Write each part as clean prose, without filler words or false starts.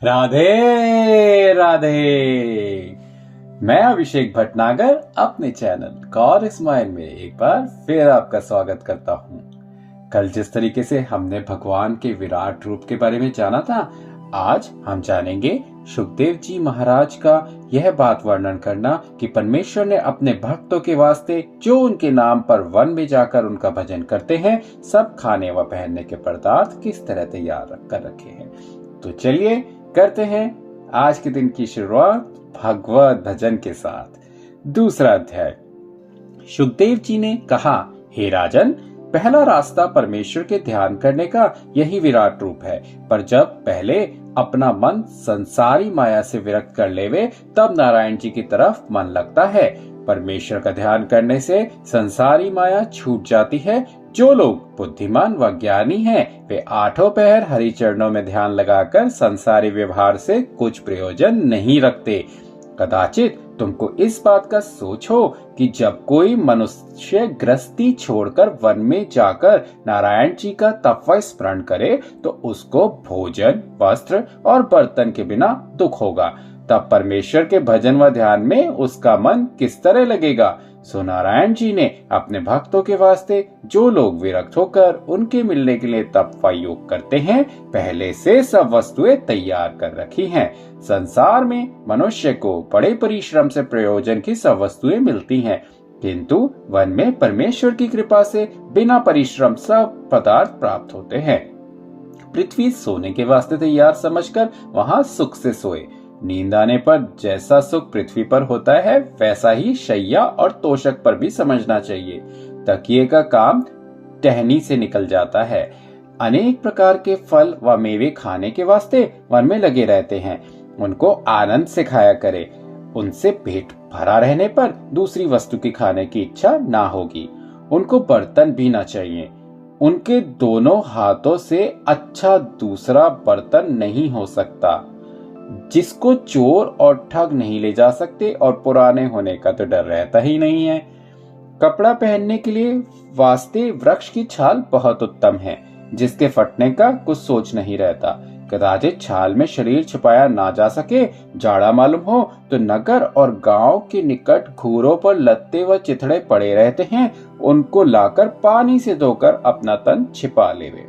राधे राधे। मैं अभिषेक भटनागर अपने channel God is mine में एक बार फिर आपका स्वागत करता हूँ। कल जिस तरीके से हमने भगवान के विराट रूप के बारे में जाना था, आज हम जानेंगे सुखदेव जी महाराज का यह बात वर्णन करना कि परमेश्वर ने अपने भक्तों के वास्ते जो उनके नाम पर वन में जाकर उनका भजन करते हैं, सब खाने व पहनने के पदार्थ किस तरह तैयार कर रखे हैं। तो चलिए करते हैं आज के दिन की शुरुआत भगवत भजन के साथ। दूसरा अध्याय। सुखदेव जी ने कहा, हे राजन, पहला रास्ता परमेश्वर के ध्यान करने का यही विराट रूप है, पर जब पहले अपना मन संसारी माया से विरक्त कर लेवे, तब नारायण जी की तरफ मन लगता है। परमेश्वर का ध्यान करने से संसारी माया छूट जाती है। जो लोग बुद्धिमान व ज्ञानी हैं, वे आठों पहर हरि चरणों में ध्यान लगाकर संसारी व्यवहार से कुछ प्रयोजन नहीं रखते। कदाचित तुमको इस बात का सोच हो कि जब कोई मनुष्य गृहस्थी छोड़कर वन में जाकर नारायण जी का तत्व स्मरण करे, तो उसको भोजन, वस्त्र और बर्तन के बिना दुख होगा। तब परमेश्वर के भजन व ध्यान में उसका मन किस तरह लगेगा। सो नारायण जी ने अपने भक्तों के वास्ते जो लोग विरक्त होकर उनके मिलने के लिए तप व योग करते हैं, पहले से सब वस्तुएं तैयार कर रखी हैं। संसार में मनुष्य को बड़े परिश्रम से प्रयोजन की सब वस्तुएं मिलती हैं, किंतु वन में परमेश्वर की कृपा से बिना परिश्रम सब पदार्थ प्राप्त होते हैं। पृथ्वी सोने के वास्ते तैयार समझकर वहां सुख से सोए। नींद आने पर जैसा सुख पृथ्वी पर होता है, वैसा ही शैया और तोशक पर भी समझना चाहिए। तकिए का काम टहनी से निकल जाता है। अनेक प्रकार के फल व मेवे खाने के वास्ते वन में लगे रहते हैं। उनको आनंद से खाया करे। उनसे पेट भरा रहने पर दूसरी वस्तु की खाने की इच्छा ना होगी। उनको बर्तन भी ना चाहिए। उनके दोनों हाथों से अच्छा दूसरा बर्तन नहीं हो सकता, जिसको चोर और ठग नहीं ले जा सकते, और पुराने होने का तो डर रहता ही नहीं है। कपड़ा पहनने के लिए वास्ते वृक्ष की छाल बहुत उत्तम है, जिसके फटने का कुछ सोच नहीं रहता। कदाचित छाल में शरीर छुपाया ना जा सके, जाड़ा मालूम हो तो नगर और गांव के निकट घूरों पर लत्ते व चिथड़े पड़े रहते हैं, उनको लाकर पानी से धोकर अपना तन छिपा लेवे।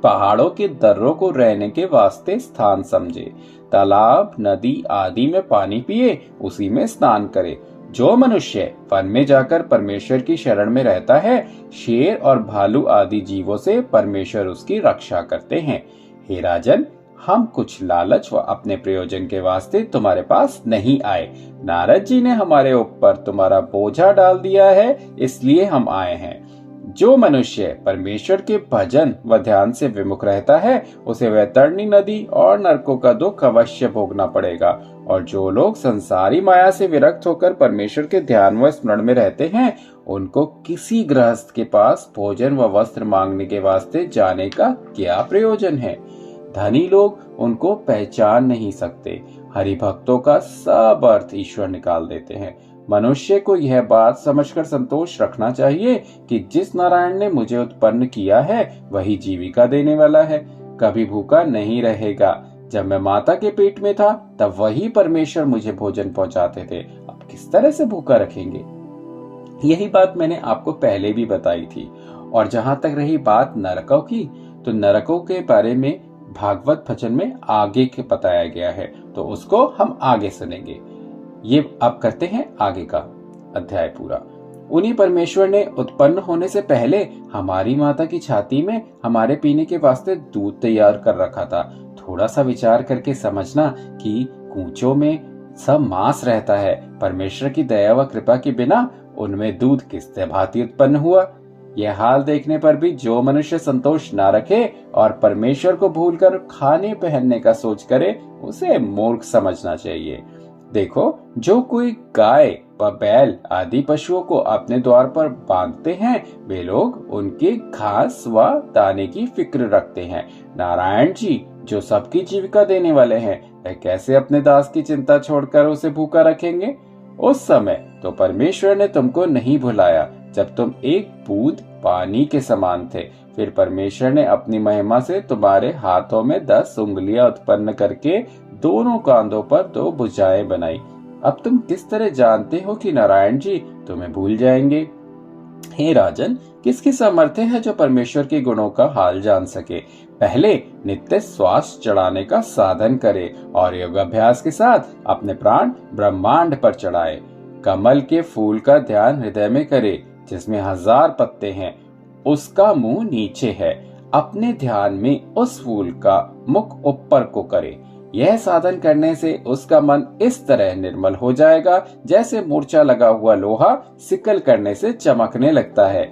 पहाड़ों के दर्रों को रहने के वास्ते स्थान समझे। तालाब, नदी आदि में पानी पिए, उसी में स्नान करे। जो मनुष्य वन में जाकर परमेश्वर की शरण में रहता है, शेर और भालू आदि जीवों से परमेश्वर उसकी रक्षा करते हैं। हे राजन, हम कुछ लालच व अपने प्रयोजन के वास्ते तुम्हारे पास नहीं आए। नारद जी ने हमारे ऊपर तुम्हारा बोझा डाल दिया है, इसलिए हम आए हैं। जो मनुष्य परमेश्वर के भजन व ध्यान से विमुख रहता है, उसे वैतरणी नदी और नरकों का दुख अवश्य भोगना पड़ेगा। और जो लोग संसारी माया से विरक्त होकर परमेश्वर के ध्यान व स्मरण में रहते हैं, उनको किसी गृहस्थ के पास भोजन व वस्त्र मांगने के वास्ते जाने का क्या प्रयोजन है। धनी लोग उनको पहचान नहीं सकते। हरि भक्तों का सब अर्थ ईश्वर निकाल देते हैं। मनुष्य को यह बात समझकर संतोष रखना चाहिए कि जिस नारायण ने मुझे उत्पन्न किया है, वही जीविका देने वाला है। कभी भूखा नहीं रहेगा। जब मैं माता के पेट में था, तब वही परमेश्वर मुझे भोजन पहुंचाते थे। अब किस तरह से भूखा रखेंगे। यही बात मैंने आपको पहले भी बताई थी। और जहां तक रही बात नरकों की, तो नरकों के बारे में भागवत भजन में आगे के बताया गया है, तो उसको हम आगे सुनेंगे। ये अब करते हैं आगे का अध्याय पूरा। उन्हीं परमेश्वर ने उत्पन्न होने से पहले हमारी माता की छाती में हमारे पीने के वास्ते दूध तैयार कर रखा था। थोड़ा सा विचार करके समझना कि कूचों में सब मांस रहता है। परमेश्वर की दया व कृपा के बिना उनमें दूध किस भांति उत्पन्न हुआ। यह हाल देखने पर भी जो मनुष्य संतोष ना रखे और परमेश्वर को भूलकर खाने पहनने का सोच करे, उसे मूर्ख समझना चाहिए। देखो, जो कोई गाय व बैल आदि पशुओं को अपने द्वार पर बांधते हैं, वे लोग उनके घास व दाने की फिक्र रखते हैं। नारायण जी जो सबकी जीविका देने वाले हैं, वह कैसे अपने दास की चिंता छोड़कर उसे भूखा रखेंगे। उस समय तो परमेश्वर ने तुमको नहीं भुलाया, जब तुम एक बूंद पानी के समान थे। फिर परमेश्वर ने अपनी महिमा से तुम्हारे हाथों में 10 उंगलियां उत्पन्न करके दोनों कांधों पर 2 भुजाएं बनाई। अब तुम किस तरह जानते हो कि नारायण जी तुम्हें भूल जाएंगे? हे राजन, किसकी सामर्थ्य है जो परमेश्वर के गुणों का हाल जान सके? पहले नित्य श्वास चढ़ाने का साधन करे और योगाभ्यास के साथ अपने प्राण ब्रह्मांड पर चढ़ाए। कमल के फूल का ध्यान हृदय में करे जिसमें 1000 पत्ते हैं, उसका मुंह नीचे है। अपने ध्यान में उस फूल का मुख ऊपर को करे। यह साधन करने से उसका मन इस तरह निर्मल हो जाएगा जैसे मूर्छा लगा हुआ लोहा सिकल करने से चमकने लगता है।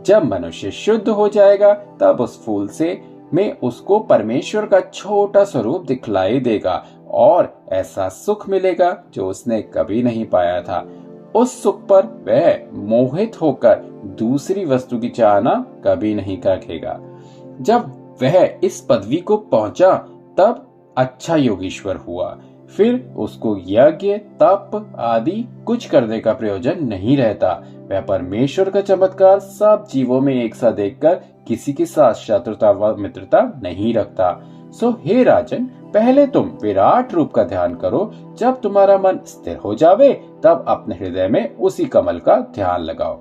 जब मनुष्य शुद्ध हो जाएगा तब उस फूल से में उसको परमेश्वर का छोटा स्वरूप दिखलाई देगा और ऐसा सुख मिलेगा जो उसने कभी नहीं पाया था। उस सुख पर वह मोहित होकर दूसरी वस्तु की चाहना कभी नहीं रखेगा। जब वह इस पदवी को पहुंचा तब अच्छा योगीश्वर हुआ। फिर उसको यज्ञ तप आदि कुछ करने का प्रयोजन नहीं रहता। वह परमेश्वर का चमत्कार सब जीवों में एक सा देखकर किसी के साथ शत्रुता व मित्रता नहीं रखता। सो हे राजन, पहले तुम विराट रूप का ध्यान करो। जब तुम्हारा मन स्थिर हो जावे तब अपने हृदय में उसी कमल का ध्यान लगाओ।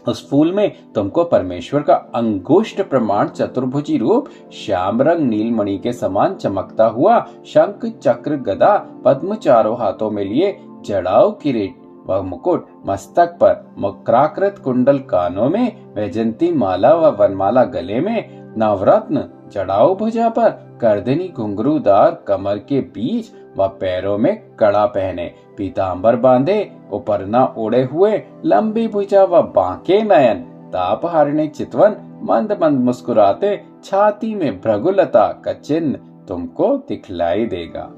उस फूल में तुमको परमेश्वर का अंगुष्ठ प्रमाण चतुर्भुजी रूप श्याम रंग नीलमणि के समान चमकता हुआ शंख चक्र गदा पद्म चारों हाथों में लिए, जड़ाऊ किरीट व मुकुट मस्तक पर, मकराकृत कुंडल कानों में, वैजंती माला व वनमाला गले में, नवरत्न जड़ाऊ भुजा पर, करदनी घुंघरूदार कमर के बीच व पैरों में कड़ा पहने, पीतांबर बांधे, उपरना ओढ़े हुए, लंबी भुजा व बांके नयन, ताप हारने चितवन, मंद मंद मुस्कुराते, छाती में भृगुलता का चिन्ह तुमको दिखलाई देगा।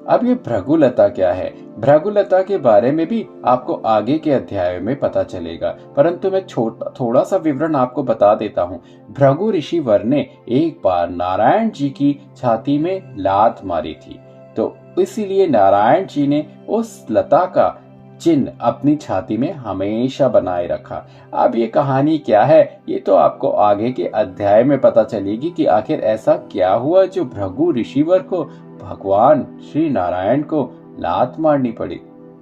अब ये भृगुलता क्या है? भृगुलता के बारे में भी आपको आगे के अध्याय में पता चलेगा, परंतु मैं थोड़ा सा विवरण आपको बता देता हूँ। भृगु ऋषि वर ने एक बार नारायण जी की छाती में लात मारी थी, तो इसीलिए नारायण जी ने उस लता का चिन्ह अपनी छाती में हमेशा बनाए रखा। अब ये कहानी क्या है, ये तो आपको आगे के अध्याय में पता चलेगी कि आखिर ऐसा क्या हुआ जो भृगु ऋषिवर को भगवान श्री नारायण को लात मारनी पड़ी।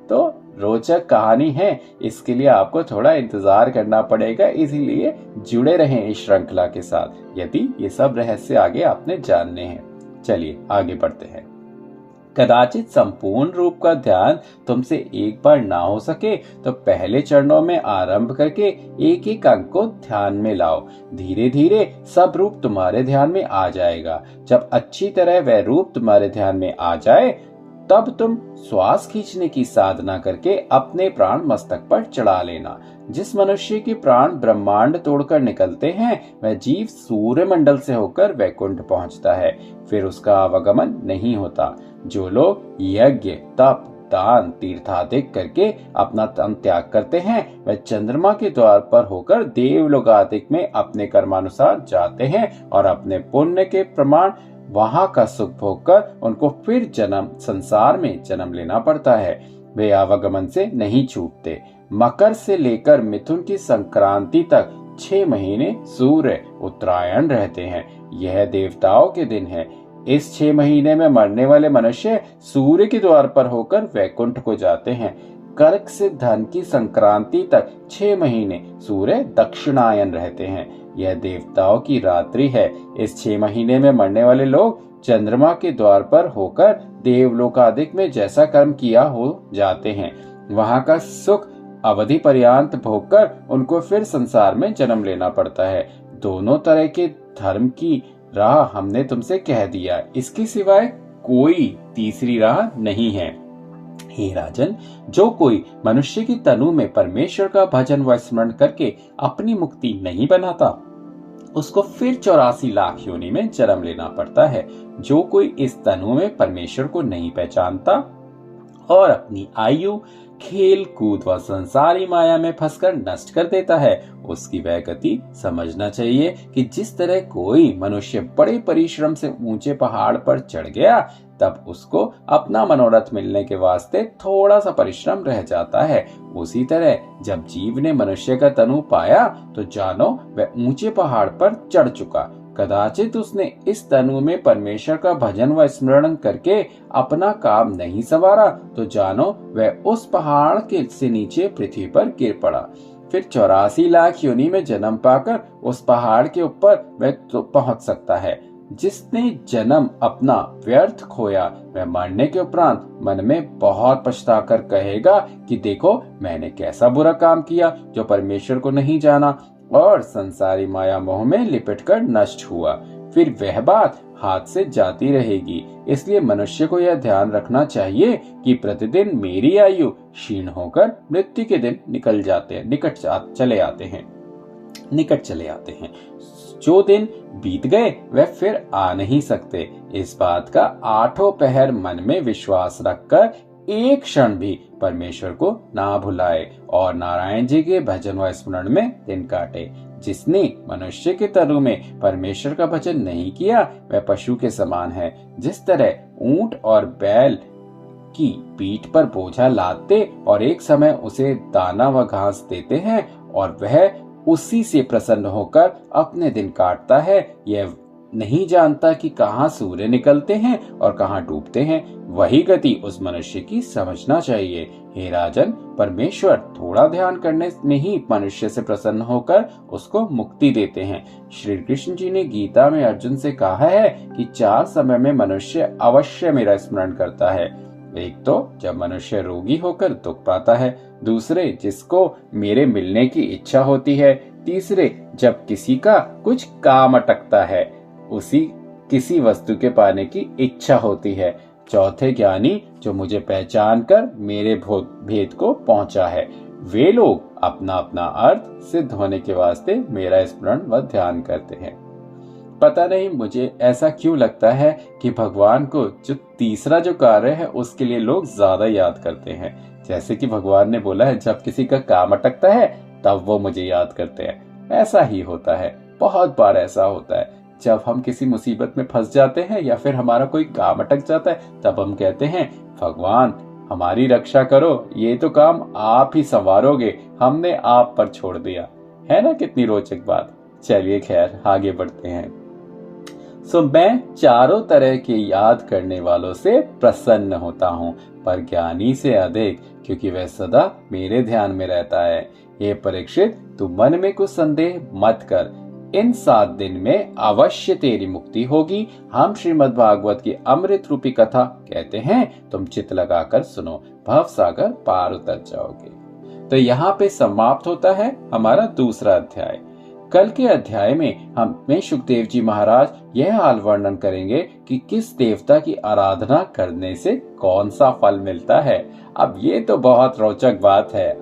तो रोचक कहानी है, इसके लिए आपको थोड़ा इंतजार करना पड़ेगा, इसीलिए जुड़े रहें इस श्रृंखला के साथ यदि ये सब रहस्य आगे आपने जानने हैं। चलिए आगे बढ़ते हैं। कदाचित संपूर्ण रूप का ध्यान तुमसे एक बार ना हो सके तो पहले चरणों में आरंभ करके एक एक अंग को ध्यान में लाओ। धीरे धीरे सब रूप तुम्हारे ध्यान में आ जाएगा। जब अच्छी तरह वह रूप तुम्हारे ध्यान में आ जाए तब तुम श्वास खींचने की साधना करके अपने प्राण मस्तक पर चढ़ा लेना। जिस मनुष्य के प्राण ब्रह्मांड तोड़कर निकलते हैं वह जीव सूर्य मंडल से होकर वैकुंठ पहुंचता है, फिर उसका आवागमन नहीं होता। जो लोग यज्ञ तप दान तीर्थादिक करके अपना तन त्याग करते हैं वह चंद्रमा के द्वार पर होकर देवलोकादिक में अपने कर्मानुसार जाते हैं और अपने पुण्य के प्रमाण वहां का सुख भोगकर उनको फिर संसार में जन्म लेना पड़ता है। वे आवागमन से नहीं छूटते। मकर से लेकर मिथुन की संक्रांति तक 6 महीने सूर्य उत्तरायण रहते हैं। यह देवताओं के दिन है। इस 6 महीने में मरने वाले मनुष्य सूर्य के द्वार पर होकर वैकुंठ को जाते हैं। कर्क से धन की संक्रांति तक 6 महीने सूर्य दक्षिणायन रहते हैं। यह देवताओं की रात्रि है। इस 6 महीने में मरने वाले लोग चंद्रमा के द्वार पर होकर देवलोकादिक में जैसा कर्म किया हो जाते हैं। वहां का सुख अवधि पर्यंत भोगकर उनको फिर संसार में जन्म लेना पड़ता है। दोनों तरह के धर्म की राह हमने तुमसे कह दिया, इसके सिवाय कोई तीसरी राह नहीं है। हे राजन, जो कोई मनुष्य की तनु में परमेश्वर का भजन व स्मरण करके अपनी मुक्ति नहीं बनाता उसको फिर 84 लाख योनि में जन्म लेना पड़ता है। जो कोई इस तनु में परमेश्वर को नहीं पहचानता और अपनी आयु खेल कूद व संसारी माया में फंसकर नष्ट कर देता है, उसकी वह गति समझना चाहिए कि जिस तरह कोई मनुष्य बड़े परिश्रम से ऊंचे पहाड़ पर चढ़ गया, तब उसको अपना मनोरथ मिलने के वास्ते थोड़ा सा परिश्रम रह जाता है, उसी तरह जब जीव ने मनुष्य का तनु पाया तो जानो वह ऊंचे पहाड़ पर चढ़ चुका। कदाचित उसने इस तनु में परमेश्वर का भजन व स्मरण करके अपना काम नहीं संवारा, तो जानो वह उस पहाड़ के से नीचे पृथ्वी पर गिर पड़ा। फिर 84 लाख योनि में जन्म पाकर उस पहाड़ के ऊपर वह तो पहुंच सकता है। जिसने जन्म अपना व्यर्थ खोया, वह मरने के उपरांत मन में बहुत पछताकर कहेगा कि देखो मैंने कैसा बुरा काम किया जो परमेश्वर को नहीं जाना और संसारी माया मोह में लिपटकर नष्ट हुआ। फिर वह बात हाथ से जाती रहेगी। इसलिए मनुष्य को यह ध्यान रखना चाहिए कि प्रतिदिन मेरी आयु क्षीण होकर मृत्यु के दिन निकट चले आते हैं। जो दिन बीत गए वह फिर आ नहीं सकते। इस बात का 8 पहर मन में विश्वास रखकर एक क्षण भी परमेश्वर को ना भुलाए और नारायण जी के भजन व स्मरण में दिन काटे। जिसने मनुष्य के तनु में परमेश्वर का भजन नहीं किया, वह पशु के समान है। जिस तरह ऊंट और बैल की पीठ पर बोझा लादते और एक समय उसे दाना व घास देते हैं और वह उसी से प्रसन्न होकर अपने दिन काटता है, यह नहीं जानता कि कहाँ सूर्य निकलते हैं और कहाँ डूबते हैं, वही गति उस मनुष्य की समझना चाहिए। हे राजन, परमेश्वर थोड़ा ध्यान करने में ही मनुष्य से प्रसन्न होकर उसको मुक्ति देते हैं। श्री कृष्ण जी ने गीता में अर्जुन से कहा है कि 4 समय में मनुष्य अवश्य मेरा स्मरण करता है। एक तो जब मनुष्य रोगी होकर दुख पाता है, दूसरे जिसको मेरे मिलने की इच्छा होती है, तीसरे जब किसी का कुछ काम अटकता है, उसी किसी वस्तु के पाने की इच्छा होती है, चौथे ज्ञानी जो मुझे पहचान कर मेरे भेद को पहुंचा है। वे लोग अपना अपना अर्थ सिद्ध होने के वास्ते मेरा स्मरण व ध्यान करते हैं। पता नहीं मुझे ऐसा क्यों लगता है कि भगवान को जो तीसरा जो कार्य है उसके लिए लोग ज्यादा याद करते हैं। जैसे कि भगवान ने बोला है जब किसी का काम अटकता है तब वो मुझे याद करते हैं। ऐसा ही होता है, बहुत बार ऐसा होता है। जब हम किसी मुसीबत में फंस जाते हैं या फिर हमारा कोई काम अटक जाता है, तब हम कहते हैं भगवान हमारी रक्षा करो, ये तो काम आप ही संवारोगे, हमने आप पर छोड़ दिया। है ना कितनी रोचक बात। चलिए खैर आगे बढ़ते हैं। मैं चारों तरह के याद करने वालों से प्रसन्न होता हूँ, पर ज्ञानी से अधिक, क्योंकि वह सदा मेरे ध्यान में रहता है। ये परीक्षित, तू मन में कुछ संदेह मत कर, इन 7 दिन में अवश्य तेरी मुक्ति होगी। हम श्रीमद् भागवत की अमृत रूपी कथा कहते हैं, तुम चित्त लगाकर सुनो, भव सागर पार उतर जाओगे। तो यहाँ पे समाप्त होता है हमारा दूसरा अध्याय। कल के अध्याय में हमें सुखदेव जी महाराज यह हाल वर्णन करेंगे कि किस देवता की आराधना करने से कौन सा फल मिलता है। अब ये तो बहुत रोचक बात है।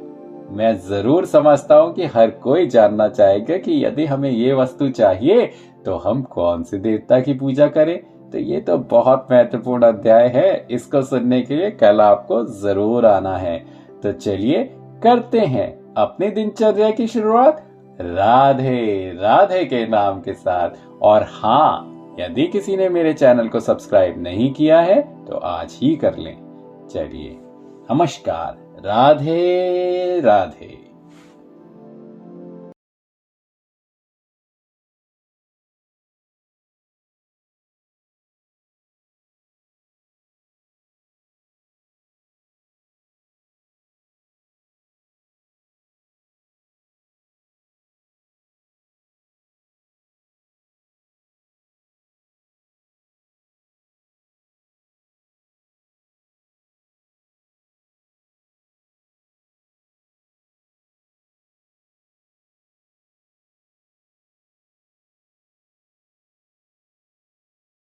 मैं जरूर समझता हूँ कि हर कोई जानना चाहेगा कि यदि हमें ये वस्तु चाहिए तो हम कौन से देवता की पूजा करें। तो ये तो बहुत महत्वपूर्ण अध्याय है, इसको सुनने के लिए कल आपको जरूर आना है। तो चलिए करते हैं अपनी दिनचर्या की शुरुआत राधे राधे के नाम के साथ। और हाँ, यदि किसी ने मेरे चैनल को सब्सक्राइब नहीं किया है तो आज ही कर लें। चलिए नमस्कार, राधे राधे।